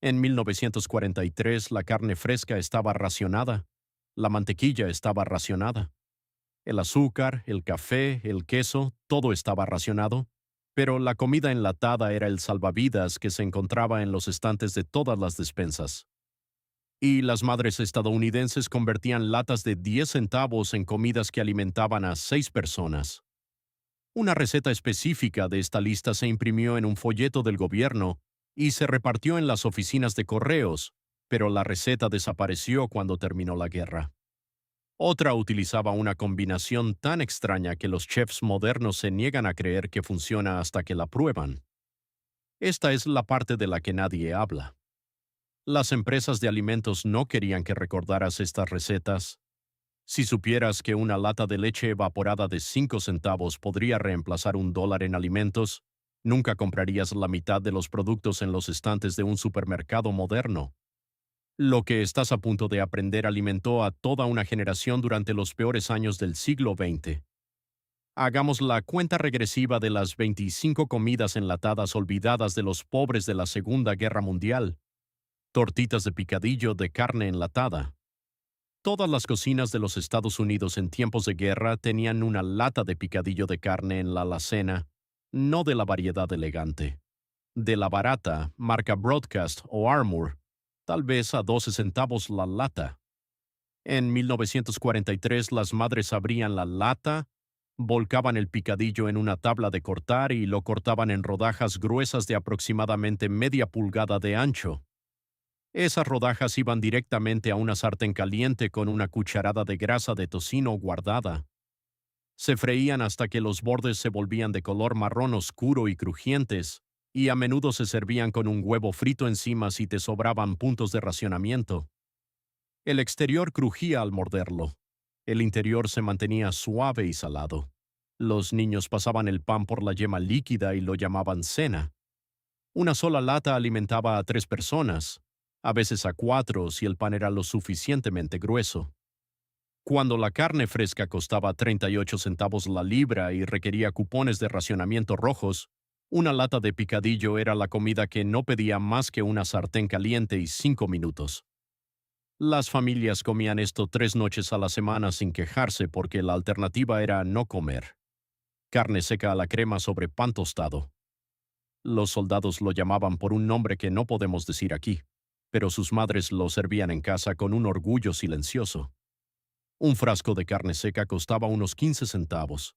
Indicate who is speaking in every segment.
Speaker 1: En 1943 la carne fresca estaba racionada, la mantequilla estaba racionada, el azúcar, el café, el queso, todo estaba racionado, pero la comida enlatada era el salvavidas que se encontraba en los estantes de todas las despensas. Y las madres estadounidenses convertían latas de 10 centavos en comidas que alimentaban a 6 personas. Una receta específica de esta lista se imprimió en un folleto del gobierno y se repartió en las oficinas de correos, pero la receta desapareció cuando terminó la guerra. Otra utilizaba una combinación tan extraña que los chefs modernos se niegan a creer que funciona hasta que la prueban. Esta es la parte de la que nadie habla. Las empresas de alimentos no querían que recordaras estas recetas. Si supieras que una lata de leche evaporada de 5 centavos podría reemplazar $1 en alimentos, nunca comprarías la mitad de los productos en los estantes de un supermercado moderno. Lo que estás a punto de aprender alimentó a toda una generación durante los peores años del siglo XX. Hagamos la cuenta regresiva de las 25 comidas enlatadas olvidadas de los pobres de la Segunda Guerra Mundial. Tortitas de picadillo de carne enlatada. Todas las cocinas de los Estados Unidos en tiempos de guerra tenían una lata de picadillo de carne en la alacena, no de la variedad elegante. De la barata, marca Broadcast o Armour, tal vez a 12 centavos la lata. En 1943 las madres abrían la lata, volcaban el picadillo en una tabla de cortar y lo cortaban en rodajas gruesas de aproximadamente media pulgada de ancho. Esas rodajas iban directamente a una sartén caliente con una cucharada de grasa de tocino guardada. Se freían hasta que los bordes se volvían de color marrón oscuro y crujientes, y a menudo se servían con un huevo frito encima si te sobraban puntos de racionamiento. El exterior crujía al morderlo. El interior se mantenía suave y salado. Los niños pasaban el pan por la yema líquida y lo llamaban cena. Una sola lata alimentaba a 3 personas, a veces a 4 si el pan era lo suficientemente grueso. Cuando la carne fresca costaba 38 centavos la libra y requería cupones de racionamiento rojos, una lata de picadillo era la comida que no pedía más que una sartén caliente y 5 minutos. Las familias comían esto 3 noches a la semana sin quejarse porque la alternativa era no comer. Carne seca a la crema sobre pan tostado. Los soldados lo llamaban por un nombre que no podemos decir aquí, pero sus madres lo servían en casa con un orgullo silencioso. Un frasco de carne seca costaba unos 15 centavos.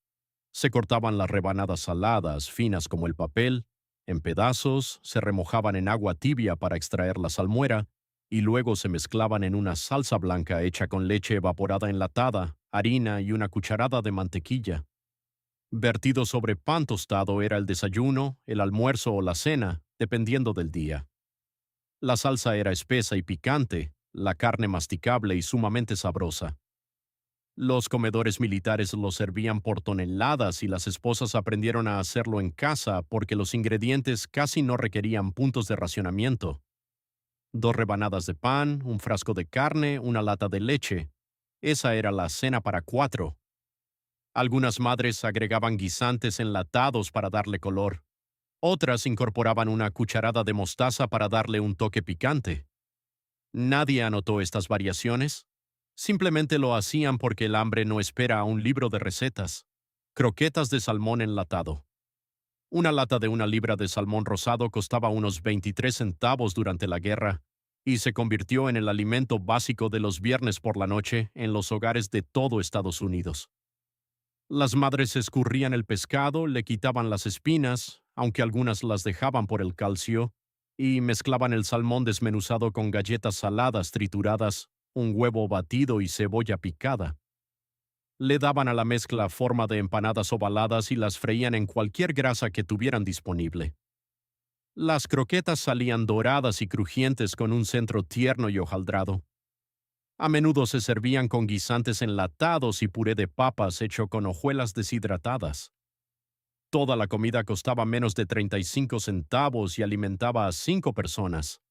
Speaker 1: Se cortaban las rebanadas saladas, finas como el papel, en pedazos, se remojaban en agua tibia para extraer la salmuera, y luego se mezclaban en una salsa blanca hecha con leche evaporada enlatada, harina y una cucharada de mantequilla. Vertido sobre pan tostado era el desayuno, el almuerzo o la cena, dependiendo del día. La salsa era espesa y picante, la carne masticable y sumamente sabrosa. Los comedores militares lo servían por toneladas y las esposas aprendieron a hacerlo en casa porque los ingredientes casi no requerían puntos de racionamiento. 2 rebanadas de pan, un frasco de carne, una lata de leche. Esa era la cena para 4. Algunas madres agregaban guisantes enlatados para darle color. Otras incorporaban una cucharada de mostaza para darle un toque picante. Nadie anotó estas variaciones. Simplemente lo hacían porque el hambre no espera a un libro de recetas. Croquetas de salmón enlatado. Una lata de 1 libra de salmón rosado costaba unos 23 centavos durante la guerra y se convirtió en el alimento básico de los viernes por la noche en los hogares de todo Estados Unidos. Las madres escurrían el pescado, le quitaban las espinas, aunque algunas las dejaban por el calcio, y mezclaban el salmón desmenuzado con galletas saladas trituradas, un huevo batido y cebolla picada. Le daban a la mezcla forma de empanadas ovaladas y las freían en cualquier grasa que tuvieran disponible. Las croquetas salían doradas y crujientes con un centro tierno y hojaldrado. A menudo se servían con guisantes enlatados y puré de papas hecho con hojuelas deshidratadas. Toda la comida costaba menos de 35 centavos y alimentaba a 5 personas.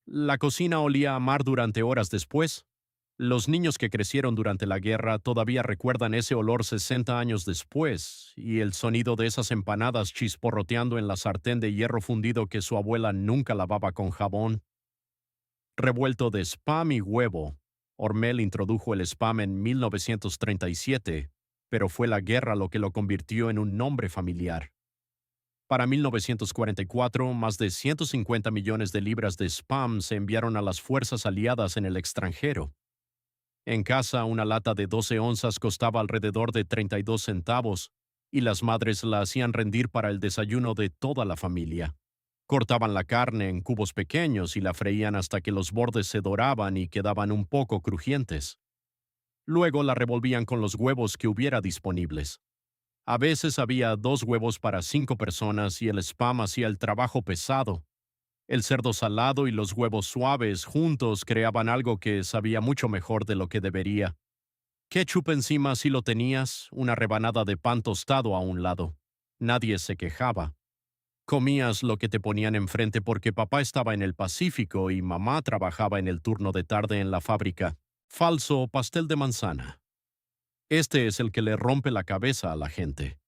Speaker 1: La cocina olía a mar durante horas después. Los niños que crecieron durante la guerra todavía recuerdan ese olor 60 años después y el sonido de esas empanadas chisporroteando en la sartén de hierro fundido que su abuela nunca lavaba con jabón. Revuelto de spam y huevo. Hormel introdujo el spam en 1937, pero fue la guerra lo que lo convirtió en un nombre familiar. Para 1944, más de 150 millones de libras de spam se enviaron a las fuerzas aliadas en el extranjero. En casa, una lata de 12 onzas costaba alrededor de 32 centavos, y las madres la hacían rendir para el desayuno de toda la familia. Cortaban la carne en cubos pequeños y la freían hasta que los bordes se doraban y quedaban un poco crujientes. Luego la revolvían con los huevos que hubiera disponibles. A veces había 2 huevos para 5 personas y el spam hacía el trabajo pesado. El cerdo salado y los huevos suaves juntos creaban algo que sabía mucho mejor de lo que debería. Ketchup encima si lo tenías, una rebanada de pan tostado a un lado. Nadie se quejaba. Comías lo que te ponían enfrente porque papá estaba en el Pacífico y mamá trabajaba en el turno de tarde en la fábrica. Falso pastel de manzana. Este es el que le rompe la cabeza a la gente.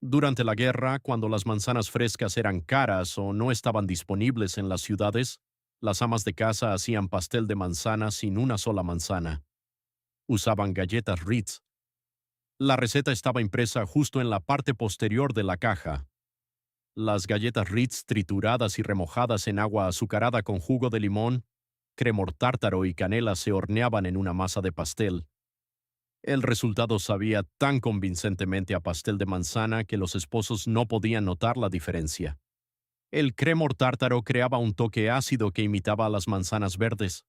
Speaker 1: Durante la guerra, cuando las manzanas frescas eran caras o no estaban disponibles en las ciudades, las amas de casa hacían pastel de manzana sin una sola manzana. Usaban galletas Ritz. La receta estaba impresa justo en la parte posterior de la caja. Las galletas Ritz trituradas y remojadas en agua azucarada con jugo de limón, cremor tártaro y canela se horneaban en una masa de pastel. El resultado sabía tan convincentemente a pastel de manzana que los esposos no podían notar la diferencia. El cremor tártaro creaba un toque ácido que imitaba a las manzanas verdes.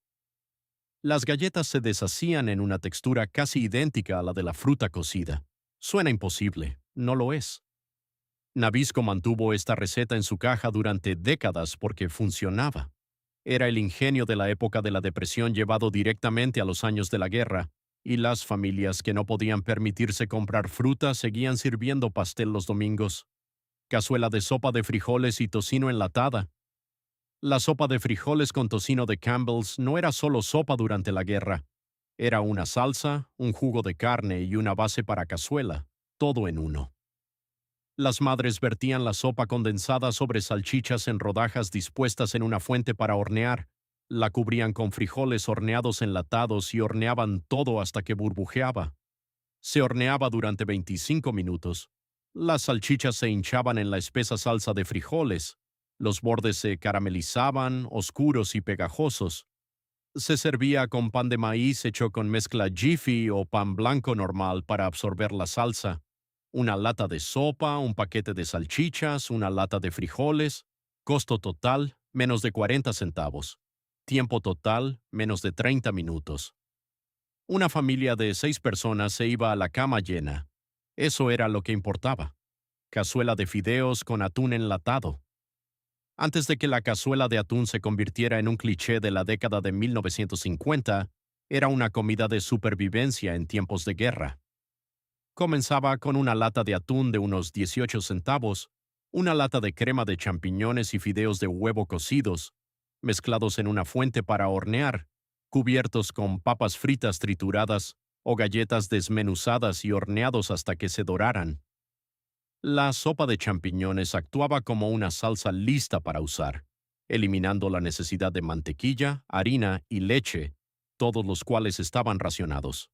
Speaker 1: Las galletas se deshacían en una textura casi idéntica a la de la fruta cocida. Suena imposible, no lo es. Nabisco mantuvo esta receta en su caja durante décadas porque funcionaba. Era el ingenio de la época de la depresión llevado directamente a los años de la guerra, y las familias que no podían permitirse comprar fruta seguían sirviendo pastel los domingos. Cazuela de sopa de frijoles y tocino enlatada. La sopa de frijoles con tocino de Campbell's no era solo sopa durante la guerra. Era una salsa, un jugo de carne y una base para cazuela, todo en uno. Las madres vertían la sopa condensada sobre salchichas en rodajas dispuestas en una fuente para hornear. La cubrían con frijoles horneados enlatados y horneaban todo hasta que burbujeaba. Se horneaba durante 25 minutos. Las salchichas se hinchaban en la espesa salsa de frijoles. Los bordes se caramelizaban, oscuros y pegajosos. Se servía con pan de maíz hecho con mezcla Jiffy o pan blanco normal para absorber la salsa. Una lata de sopa, un paquete de salchichas, una lata de frijoles. Costo total, menos de 40 centavos. Tiempo total, menos de 30 minutos. Una familia de 6 personas se iba a la cama llena. Eso era lo que importaba. Cazuela de fideos con atún enlatado. Antes de que la cazuela de atún se convirtiera en un cliché de la década de 1950, era una comida de supervivencia en tiempos de guerra. Comenzaba con una lata de atún de unos 18 centavos, una lata de crema de champiñones y fideos de huevo cocidos, mezclados en una fuente para hornear, cubiertos con papas fritas trituradas o galletas desmenuzadas y horneados hasta que se doraran. La sopa de champiñones actuaba como una salsa lista para usar, eliminando la necesidad de mantequilla, harina y leche, todos los cuales estaban racionados.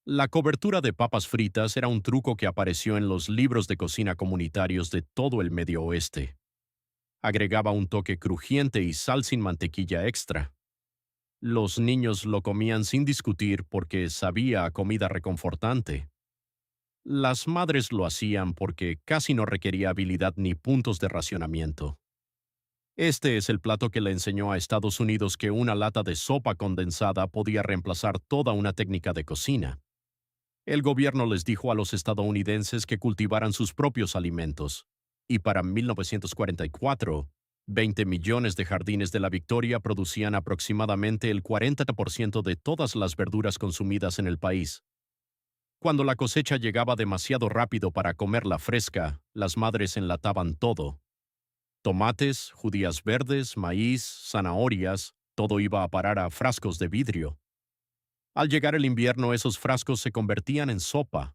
Speaker 1: La cobertura de papas fritas era un truco que apareció en los libros de cocina comunitarios de todo el Medio Oeste. Agregaba un toque crujiente y sal sin mantequilla extra. Los niños lo comían sin discutir porque sabía a comida reconfortante. Las madres lo hacían porque casi no requería habilidad ni puntos de racionamiento. Este es el plato que le enseñó a Estados Unidos que una lata de sopa condensada podía reemplazar toda una técnica de cocina. El gobierno les dijo a los estadounidenses que cultivaran sus propios alimentos, y para 1944, 20 millones de jardines de la Victoria producían aproximadamente el 40% de todas las verduras consumidas en el país. Cuando la cosecha llegaba demasiado rápido para comerla fresca, las madres enlataban todo. Tomates, judías verdes, maíz, zanahorias, todo iba a parar a frascos de vidrio. Al llegar el invierno, esos frascos se convertían en sopa.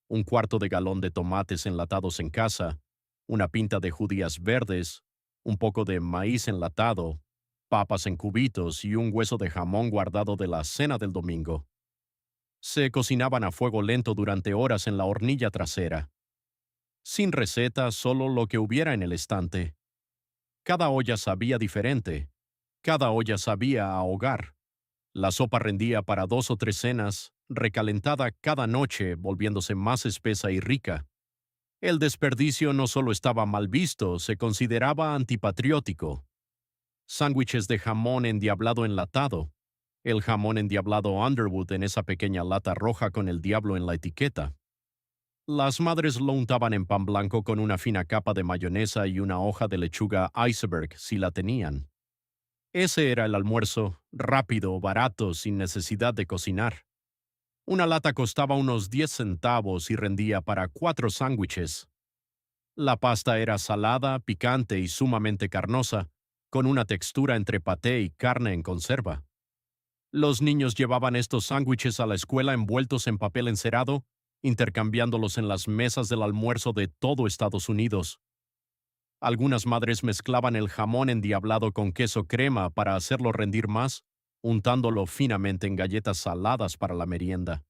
Speaker 1: Un cuarto de galón de tomates enlatados en casa, una pinta de judías verdes, un poco de maíz enlatado, papas en cubitos y un hueso de jamón guardado de la cena del domingo. Se cocinaban a fuego lento durante horas en la hornilla trasera. Sin receta, solo lo que hubiera en el estante. Cada olla sabía diferente. Cada olla sabía a hogar. La sopa rendía para 2 o 3 cenas, recalentada cada noche, volviéndose más espesa y rica. El desperdicio no solo estaba mal visto, se consideraba antipatriótico. Sándwiches de jamón endiablado enlatado. El jamón endiablado Underwood en esa pequeña lata roja con el diablo en la etiqueta. Las madres lo untaban en pan blanco con una fina capa de mayonesa y una hoja de lechuga iceberg, si la tenían. Ese era el almuerzo, rápido, barato, sin necesidad de cocinar. Una lata costaba unos 10 centavos y rendía para 4 sándwiches. La pasta era salada, picante y sumamente carnosa, con una textura entre paté y carne en conserva. Los niños llevaban estos sándwiches a la escuela envueltos en papel encerado, intercambiándolos en las mesas del almuerzo de todo Estados Unidos. Algunas madres mezclaban el jamón endiablado con queso crema para hacerlo rendir más, untándolo finamente en galletas saladas para la merienda.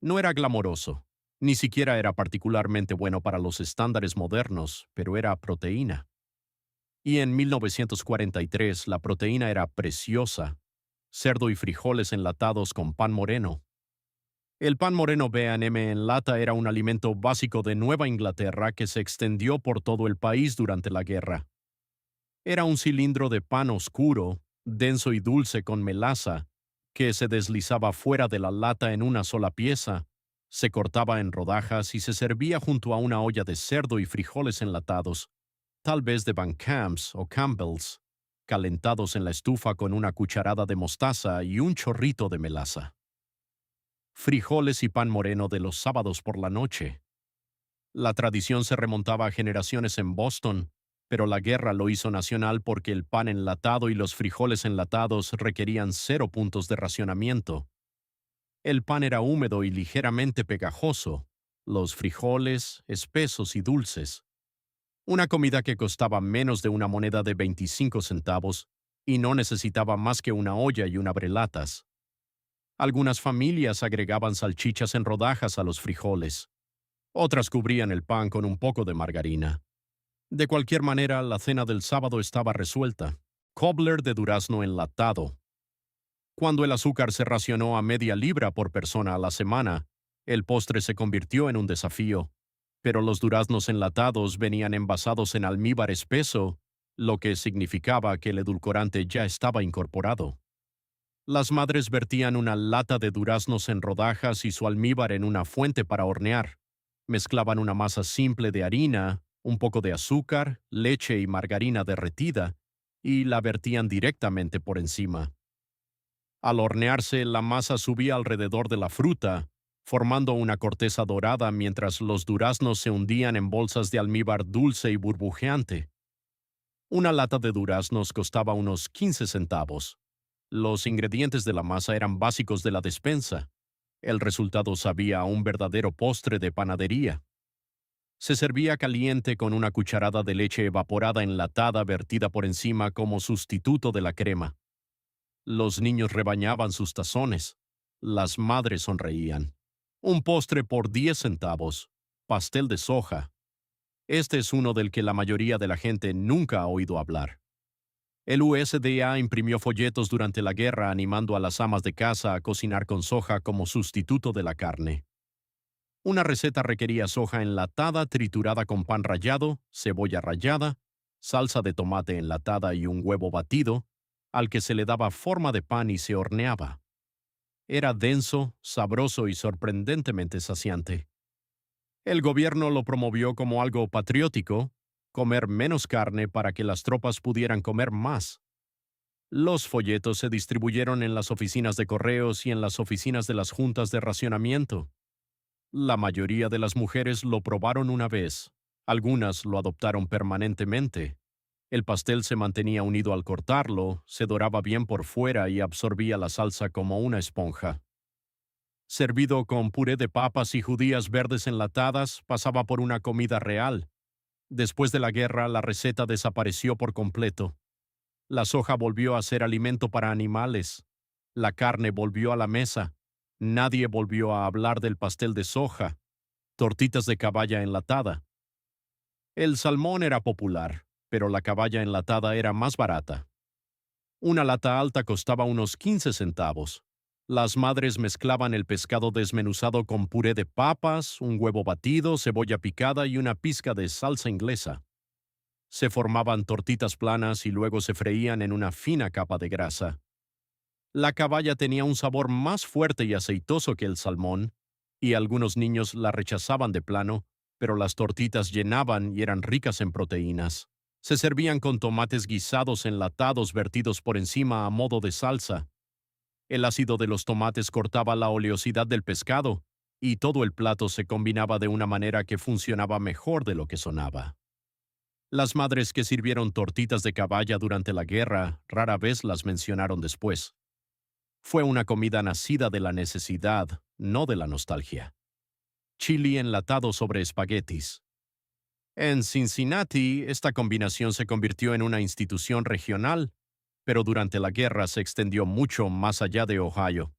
Speaker 1: No era glamoroso, ni siquiera era particularmente bueno para los estándares modernos, pero era proteína. Y en 1943 la proteína era preciosa: cerdo y frijoles enlatados con pan moreno. El pan moreno B&M en lata era un alimento básico de Nueva Inglaterra que se extendió por todo el país durante la guerra. Era un cilindro de pan oscuro, denso y dulce con melaza, que se deslizaba fuera de la lata en una sola pieza, se cortaba en rodajas y se servía junto a una olla de cerdo y frijoles enlatados, tal vez de Van Camps o Campbell's, calentados en la estufa con una cucharada de mostaza y un chorrito de melaza. Frijoles y pan moreno de los sábados por la noche. La tradición se remontaba a generaciones en Boston, pero la guerra lo hizo nacional porque el pan enlatado y los frijoles enlatados requerían 0 puntos de racionamiento. El pan era húmedo y ligeramente pegajoso, los frijoles espesos y dulces. Una comida que costaba menos de una moneda de 25 centavos y no necesitaba más que una olla y un abrelatas. Algunas familias agregaban salchichas en rodajas a los frijoles. Otras cubrían el pan con un poco de margarina. De cualquier manera, la cena del sábado estaba resuelta. Cobbler de durazno enlatado. Cuando el azúcar se racionó a media libra por persona a la semana, el postre se convirtió en un desafío, pero los duraznos enlatados venían envasados en almíbar espeso, lo que significaba que el edulcorante ya estaba incorporado. Las madres vertían una lata de duraznos en rodajas y su almíbar en una fuente para hornear. Mezclaban una masa simple de harina, un poco de azúcar, leche y margarina derretida, y la vertían directamente por encima. Al hornearse, la masa subía alrededor de la fruta, formando una corteza dorada mientras los duraznos se hundían en bolsas de almíbar dulce y burbujeante. Una lata de duraznos costaba unos 15 centavos. Los ingredientes de la masa eran básicos de la despensa. El resultado sabía a un verdadero postre de panadería. Se servía caliente con una cucharada de leche evaporada enlatada vertida por encima como sustituto de la crema. Los niños rebañaban sus tazones. Las madres sonreían. Un postre por 10 centavos. Pastel de soja. Este es uno del que la mayoría de la gente nunca ha oído hablar. El USDA imprimió folletos durante la guerra animando a las amas de casa a cocinar con soja como sustituto de la carne. Una receta requería soja enlatada triturada con pan rallado, cebolla rallada, salsa de tomate enlatada y un huevo batido, al que se le daba forma de pan y se horneaba. Era denso, sabroso y sorprendentemente saciante. El gobierno lo promovió como algo patriótico: comer menos carne para que las tropas pudieran comer más. Los folletos se distribuyeron en las oficinas de correos y en las oficinas de las juntas de racionamiento. La mayoría de las mujeres lo probaron una vez. Algunas lo adoptaron permanentemente. El pastel se mantenía unido al cortarlo, se doraba bien por fuera y absorbía la salsa como una esponja. Servido con puré de papas y judías verdes enlatadas, pasaba por una comida real. Después de la guerra, la receta desapareció por completo. La soja volvió a ser alimento para animales. La carne volvió a la mesa. Nadie volvió a hablar del pastel de soja, tortitas de caballa enlatada. El salmón era popular, pero la caballa enlatada era más barata. Una lata alta costaba unos 15 centavos. Las madres mezclaban el pescado desmenuzado con puré de papas, un huevo batido, cebolla picada y una pizca de salsa inglesa. Se formaban tortitas planas y luego se freían en una fina capa de grasa. La caballa tenía un sabor más fuerte y aceitoso que el salmón, y algunos niños la rechazaban de plano, pero las tortitas llenaban y eran ricas en proteínas. Se servían con tomates guisados enlatados vertidos por encima a modo de salsa. El ácido de los tomates cortaba la oleosidad del pescado, y todo el plato se combinaba de una manera que funcionaba mejor de lo que sonaba. Las madres que sirvieron tortitas de caballa durante la guerra rara vez las mencionaron después. Fue una comida nacida de la necesidad, no de la nostalgia. Chili enlatado sobre espaguetis. En Cincinnati, esta combinación se convirtió en una institución regional, pero durante la guerra se extendió mucho más allá de Ohio.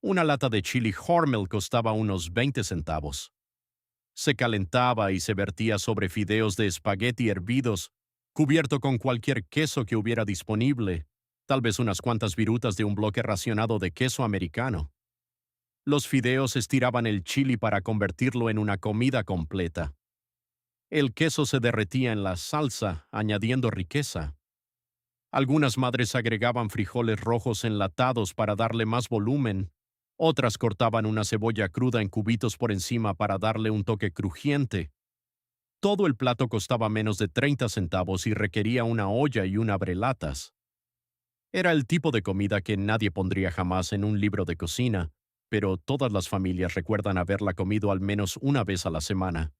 Speaker 1: Una lata de chili Hormel costaba unos 20 centavos. Se calentaba y se vertía sobre fideos de espagueti hervidos, cubierto con cualquier queso que hubiera disponible, tal vez unas cuantas virutas de un bloque racionado de queso americano. Los fideos estiraban el chili para convertirlo en una comida completa. El queso se derretía en la salsa, añadiendo riqueza. Algunas madres agregaban frijoles rojos enlatados para darle más volumen. Otras cortaban una cebolla cruda en cubitos por encima para darle un toque crujiente. Todo el plato costaba menos de 30 centavos y requería una olla y un abrelatas. Era el tipo de comida que nadie pondría jamás en un libro de cocina, pero todas las familias recuerdan haberla comido al menos una vez a la semana.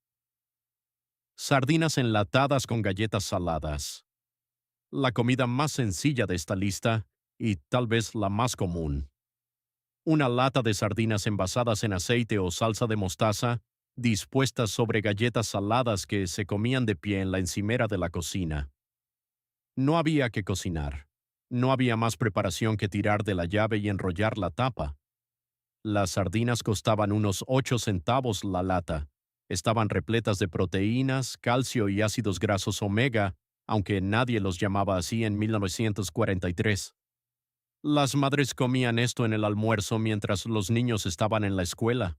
Speaker 1: Sardinas enlatadas con galletas saladas. La comida más sencilla de esta lista, y tal vez la más común. Una lata de sardinas envasadas en aceite o salsa de mostaza, dispuestas sobre galletas saladas que se comían de pie en la encimera de la cocina. No había que cocinar. No había más preparación que tirar de la llave y enrollar la tapa. Las sardinas costaban unos 8 centavos la lata. Estaban repletas de proteínas, calcio y ácidos grasos omega, aunque nadie los llamaba así en 1943. Las madres comían esto en el almuerzo mientras los niños estaban en la escuela.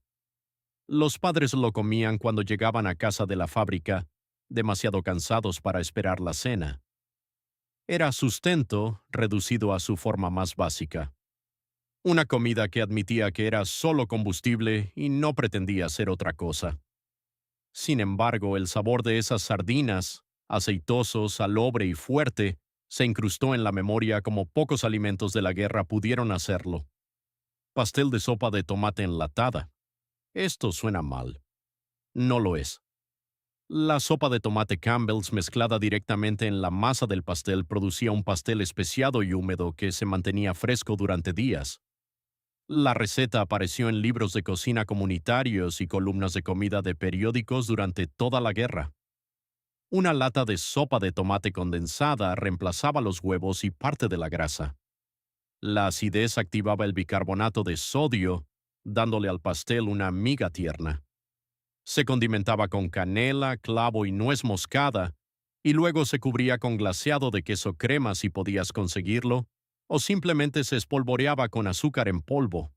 Speaker 1: Los padres lo comían cuando llegaban a casa de la fábrica, demasiado cansados para esperar la cena. Era sustento reducido a su forma más básica. Una comida que admitía que era solo combustible y no pretendía ser otra cosa. Sin embargo, el sabor de esas sardinas, aceitoso, salobre y fuerte, se incrustó en la memoria como pocos alimentos de la guerra pudieron hacerlo. Pastel de sopa de tomate enlatada. Esto suena mal. No lo es. La sopa de tomate Campbell's mezclada directamente en la masa del pastel producía un pastel especiado y húmedo que se mantenía fresco durante días. La receta apareció en libros de cocina comunitarios y columnas de comida de periódicos durante toda la guerra. Una lata de sopa de tomate condensada reemplazaba los huevos y parte de la grasa. La acidez activaba el bicarbonato de sodio, dándole al pastel una miga tierna. Se condimentaba con canela, clavo y nuez moscada, y luego se cubría con glaseado de queso crema si podías conseguirlo, o simplemente se espolvoreaba con azúcar en polvo.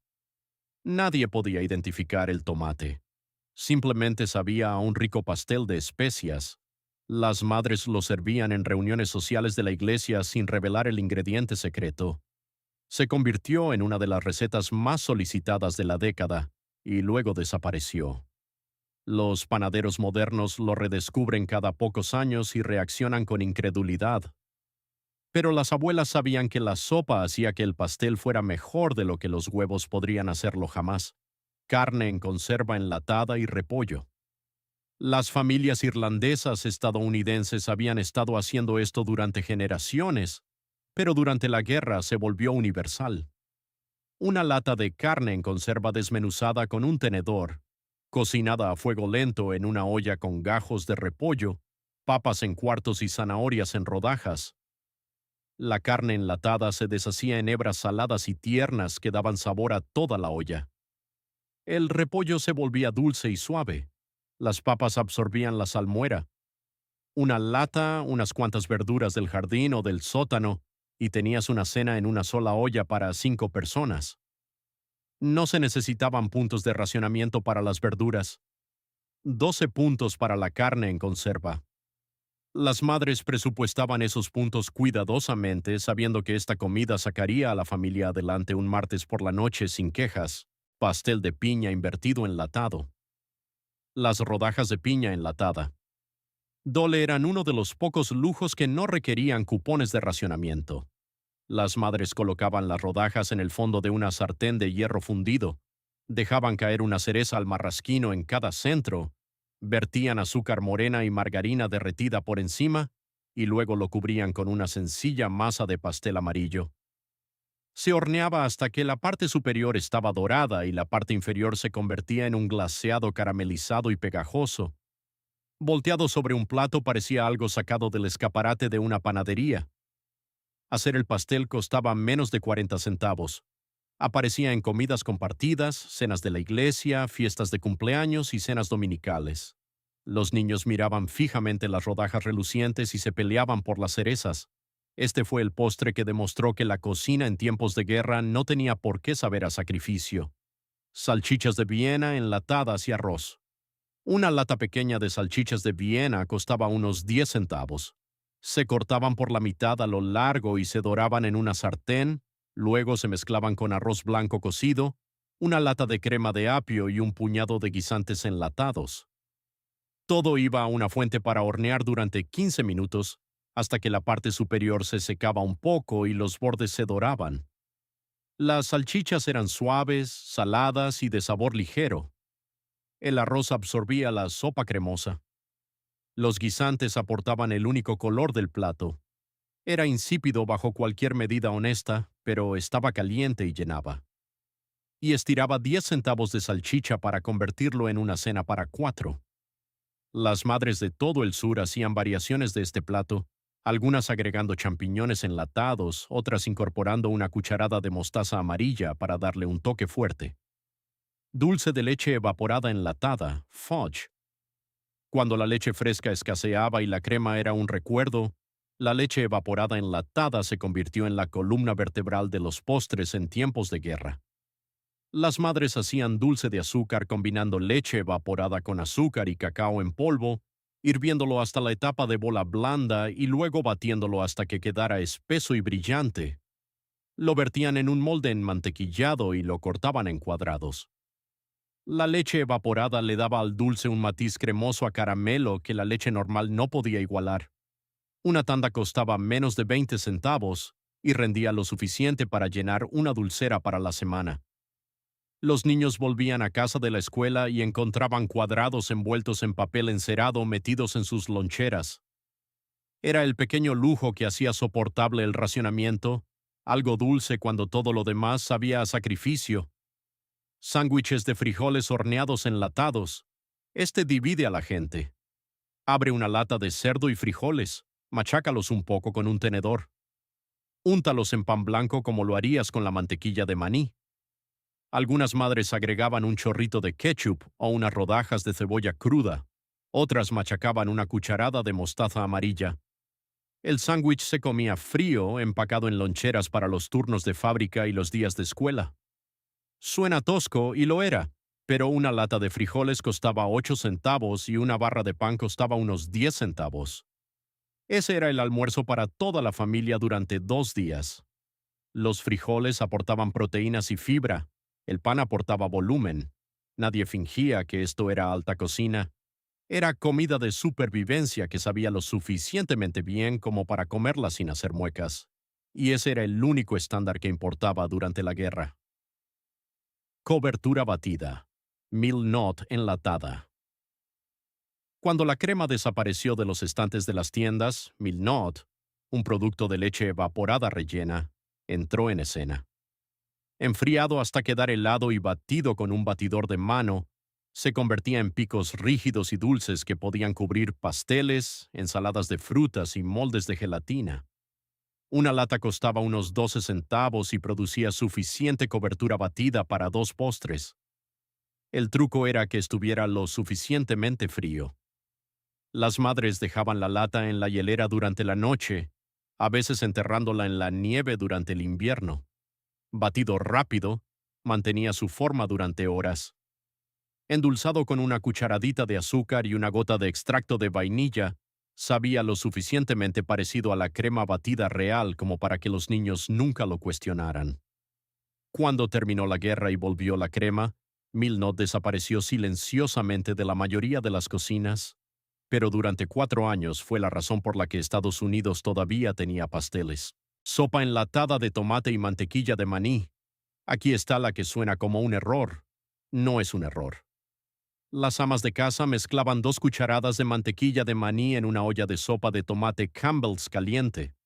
Speaker 1: Nadie podía identificar el tomate. Simplemente sabía a un rico pastel de especias. Las madres lo servían en reuniones sociales de la iglesia sin revelar el ingrediente secreto. Se convirtió en una de las recetas más solicitadas de la década, y luego desapareció. Los panaderos modernos lo redescubren cada pocos años y reaccionan con incredulidad. Pero las abuelas sabían que la sopa hacía que el pastel fuera mejor de lo que los huevos podrían hacerlo jamás. Carne en conserva enlatada y repollo. Las familias irlandesas estadounidenses habían estado haciendo esto durante generaciones, pero durante la guerra se volvió universal. Una lata de carne en conserva desmenuzada con un tenedor, cocinada a fuego lento en una olla con gajos de repollo, papas en cuartos y zanahorias en rodajas. La carne enlatada se deshacía en hebras saladas y tiernas que daban sabor a toda la olla. El repollo se volvía dulce y suave. Las papas absorbían la salmuera. Una lata, unas cuantas verduras del jardín o del sótano, y tenías una cena en una sola olla para 5 personas. No se necesitaban puntos de racionamiento para las verduras. 12 puntos para la carne en conserva. Las madres presupuestaban esos puntos cuidadosamente, sabiendo que esta comida sacaría a la familia adelante un martes por la noche sin quejas. Pastel de piña invertido enlatado. Las rodajas de piña enlatada. Dole eran uno de los pocos lujos que no requerían cupones de racionamiento. Las madres colocaban las rodajas en el fondo de una sartén de hierro fundido, dejaban caer una cereza al marrasquino en cada centro, vertían azúcar morena y margarina derretida por encima, y luego lo cubrían con una sencilla masa de pastel amarillo. Se horneaba hasta que la parte superior estaba dorada y la parte inferior se convertía en un glaseado caramelizado y pegajoso. Volteado sobre un plato parecía algo sacado del escaparate de una panadería. Hacer el pastel costaba menos de 40 centavos. Aparecía en comidas compartidas, cenas de la iglesia, fiestas de cumpleaños y cenas dominicales. Los niños miraban fijamente las rodajas relucientes y se peleaban por las cerezas. Este fue el postre que demostró que la cocina en tiempos de guerra no tenía por qué saber a sacrificio. Salchichas de Viena enlatadas y arroz. Una lata pequeña de salchichas de Viena costaba unos 10 centavos. Se cortaban por la mitad a lo largo y se doraban en una sartén, luego se mezclaban con arroz blanco cocido, una lata de crema de apio y un puñado de guisantes enlatados. Todo iba a una fuente para hornear durante 15 minutos, hasta que la parte superior se secaba un poco y los bordes se doraban. Las salchichas eran suaves, saladas y de sabor ligero. El arroz absorbía la sopa cremosa. Los guisantes aportaban el único color del plato. Era insípido bajo cualquier medida honesta, pero estaba caliente y llenaba. Y estiraba 10 centavos de salchicha para convertirlo en una cena para 4. Las madres de todo el sur hacían variaciones de este plato, algunas agregando champiñones enlatados, otras incorporando una cucharada de mostaza amarilla para darle un toque fuerte. Dulce de leche evaporada enlatada, fudge. Cuando la leche fresca escaseaba y la crema era un recuerdo, la leche evaporada enlatada se convirtió en la columna vertebral de los postres en tiempos de guerra. Las madres hacían dulce de azúcar combinando leche evaporada con azúcar y cacao en polvo, hirviéndolo hasta la etapa de bola blanda y luego batiéndolo hasta que quedara espeso y brillante. Lo vertían en un molde enmantequillado y lo cortaban en cuadrados. La leche evaporada le daba al dulce un matiz cremoso a caramelo que la leche normal no podía igualar. Una tanda costaba menos de 20 centavos y rendía lo suficiente para llenar una dulcera para la semana. Los niños volvían a casa de la escuela y encontraban cuadrados envueltos en papel encerado metidos en sus loncheras. Era el pequeño lujo que hacía soportable el racionamiento, algo dulce cuando todo lo demás sabía a sacrificio. Sándwiches de frijoles horneados enlatados. Este divide a la gente. Abre una lata de cerdo y frijoles, machácalos un poco con un tenedor. Úntalos en pan blanco como lo harías con la mantequilla de maní. Algunas madres agregaban un chorrito de ketchup o unas rodajas de cebolla cruda. Otras machacaban una cucharada de mostaza amarilla. El sándwich se comía frío, empacado en loncheras para los turnos de fábrica y los días de escuela. Suena tosco y lo era, pero una lata de frijoles costaba 8 centavos y una barra de pan costaba unos 10 centavos. Ese era el almuerzo para toda la familia durante 2 días. Los frijoles aportaban proteínas y fibra, el pan aportaba volumen. Nadie fingía que esto era alta cocina. Era comida de supervivencia que sabía lo suficientemente bien como para comerla sin hacer muecas. Y ese era el único estándar que importaba durante la guerra. Cobertura batida. Meal Knot enlatada. Cuando la crema desapareció de los estantes de las tiendas, Meal Knot, un producto de leche evaporada rellena, entró en escena. Enfriado hasta quedar helado y batido con un batidor de mano, se convertía en picos rígidos y dulces que podían cubrir pasteles, ensaladas de frutas y moldes de gelatina. Una lata costaba unos 12 centavos y producía suficiente cobertura batida para 2 postres. El truco era que estuviera lo suficientemente frío. Las madres dejaban la lata en la hielera durante la noche, a veces enterrándola en la nieve durante el invierno. Batido rápido, mantenía su forma durante horas. Endulzado con una cucharadita de azúcar y una gota de extracto de vainilla, sabía lo suficientemente parecido a la crema batida real como para que los niños nunca lo cuestionaran. Cuando terminó la guerra y volvió la crema, Milnot desapareció silenciosamente de la mayoría de las cocinas, pero durante 4 años fue la razón por la que Estados Unidos todavía tenía pasteles. Sopa enlatada de tomate y mantequilla de maní. Aquí está la que suena como un error. No es un error. Las amas de casa mezclaban 2 cucharadas de mantequilla de maní en una olla de sopa de tomate Campbell's caliente.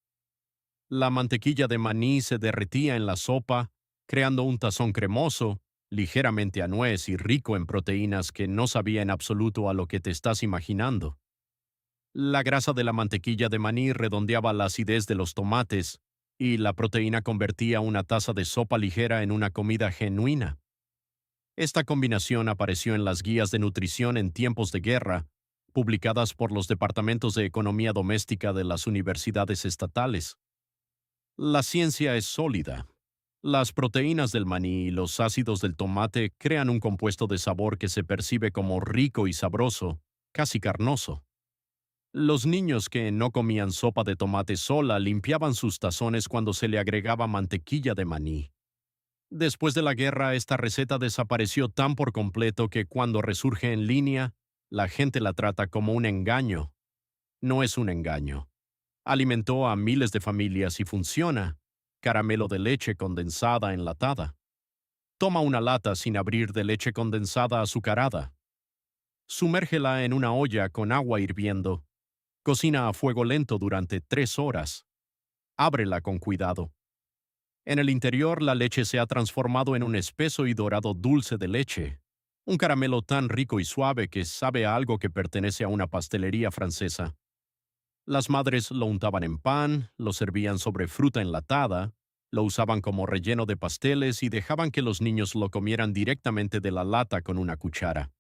Speaker 1: La mantequilla de maní se derretía en la sopa, creando un tazón cremoso, ligeramente a nuez y rico en proteínas que no sabía en absoluto a lo que te estás imaginando. La grasa de la mantequilla de maní redondeaba la acidez de los tomates, y la proteína convertía una taza de sopa ligera en una comida genuina. Esta combinación apareció en las guías de nutrición en tiempos de guerra, publicadas por los departamentos de economía doméstica de las universidades estatales. La ciencia es sólida. Las proteínas del maní y los ácidos del tomate crean un compuesto de sabor que se percibe como rico y sabroso, casi carnoso. Los niños que no comían sopa de tomate sola limpiaban sus tazones cuando se le agregaba mantequilla de maní. Después de la guerra, esta receta desapareció tan por completo que cuando resurge en línea, la gente la trata como un engaño. No es un engaño. Alimentó a miles de familias y funciona. Caramelo de leche condensada enlatada. Toma una lata sin abrir de leche condensada azucarada. Sumérgela en una olla con agua hirviendo. Cocina a fuego lento durante 3 horas. Ábrela con cuidado. En el interior, la leche se ha transformado en un espeso y dorado dulce de leche. Un caramelo tan rico y suave que sabe a algo que pertenece a una pastelería francesa. Las madres lo untaban en pan, lo servían sobre fruta enlatada, lo usaban como relleno de pasteles y dejaban que los niños lo comieran directamente de la lata con una cuchara.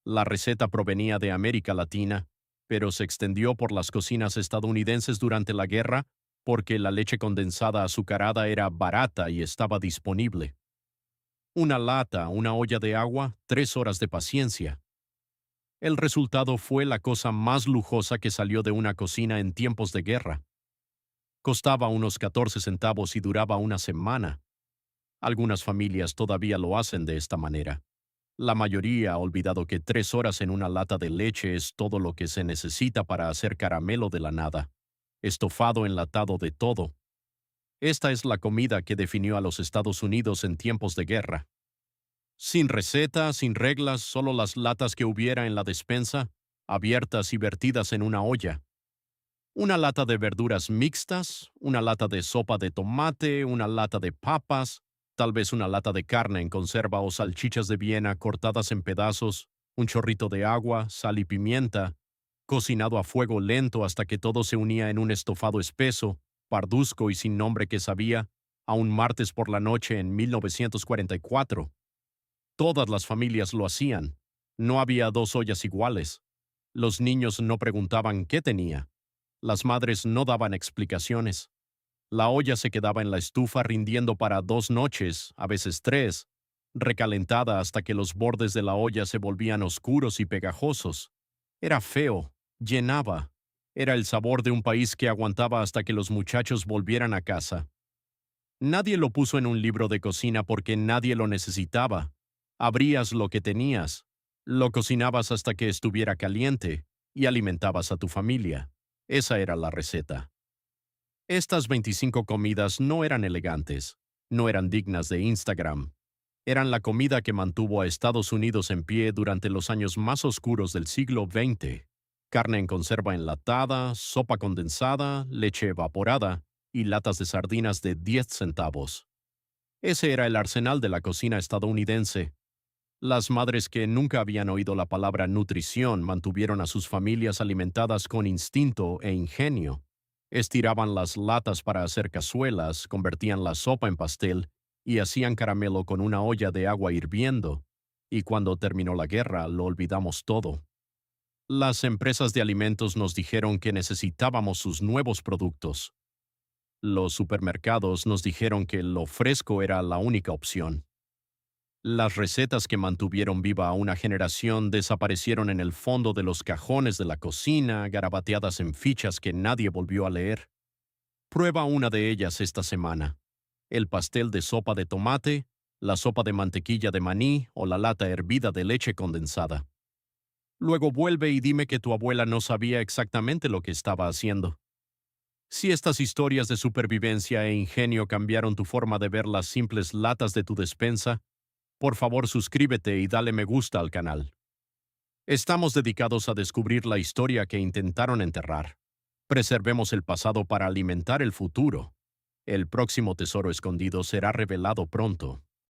Speaker 1: La receta provenía de América Latina, pero se extendió por las cocinas estadounidenses durante la guerra porque la leche condensada azucarada era barata y estaba disponible. Una lata, una olla de agua, 3 horas de paciencia. El resultado fue la cosa más lujosa que salió de una cocina en tiempos de guerra. Costaba unos 14 centavos y duraba una semana. Algunas familias todavía lo hacen de esta manera. La mayoría ha olvidado que 3 horas en una lata de leche es todo lo que se necesita para hacer caramelo de la nada. Estofado enlatado de todo. Esta es la comida que definió a los Estados Unidos en tiempos de guerra. Sin receta, sin reglas, solo las latas que hubiera en la despensa, abiertas y vertidas en una olla. Una lata de verduras mixtas, una lata de sopa de tomate, una lata de papas, tal vez una lata de carne en conserva o salchichas de Viena cortadas en pedazos, un chorrito de agua, sal y pimienta, cocinado a fuego lento hasta que todo se unía en un estofado espeso, parduzco y sin nombre que sabía, a un martes por la noche en 1944. Todas las familias lo hacían. No había 2 ollas iguales. Los niños no preguntaban qué tenía. Las madres no daban explicaciones. La olla se quedaba en la estufa rindiendo para 2 noches, a veces 3, recalentada hasta que los bordes de la olla se volvían oscuros y pegajosos. Era feo, llenaba. Era el sabor de un país que aguantaba hasta que los muchachos volvieran a casa. Nadie lo puso en un libro de cocina porque nadie lo necesitaba. Abrías lo que tenías, lo cocinabas hasta que estuviera caliente y alimentabas a tu familia. Esa era la receta. Estas 25 comidas no eran elegantes, no eran dignas de Instagram. Eran la comida que mantuvo a Estados Unidos en pie durante los años más oscuros del siglo XX. Carne en conserva enlatada, sopa condensada, leche evaporada y latas de sardinas de 10 centavos. Ese era el arsenal de la cocina estadounidense. Las madres que nunca habían oído la palabra nutrición mantuvieron a sus familias alimentadas con instinto e ingenio. Estiraban las latas para hacer cazuelas, convertían la sopa en pastel y hacían caramelo con una olla de agua hirviendo. Y cuando terminó la guerra, lo olvidamos todo. Las empresas de alimentos nos dijeron que necesitábamos sus nuevos productos. Los supermercados nos dijeron que lo fresco era la única opción. Las recetas que mantuvieron viva a una generación desaparecieron en el fondo de los cajones de la cocina, garabateadas en fichas que nadie volvió a leer. Prueba una de ellas esta semana: el pastel de sopa de tomate, la sopa de mantequilla de maní o la lata hervida de leche condensada. Luego vuelve y dime que tu abuela no sabía exactamente lo que estaba haciendo. Si estas historias de supervivencia e ingenio cambiaron tu forma de ver las simples latas de tu despensa, por favor suscríbete y dale me gusta al canal. Estamos dedicados a descubrir la historia que intentaron enterrar. Preservemos el pasado para alimentar el futuro. El próximo tesoro escondido será revelado pronto.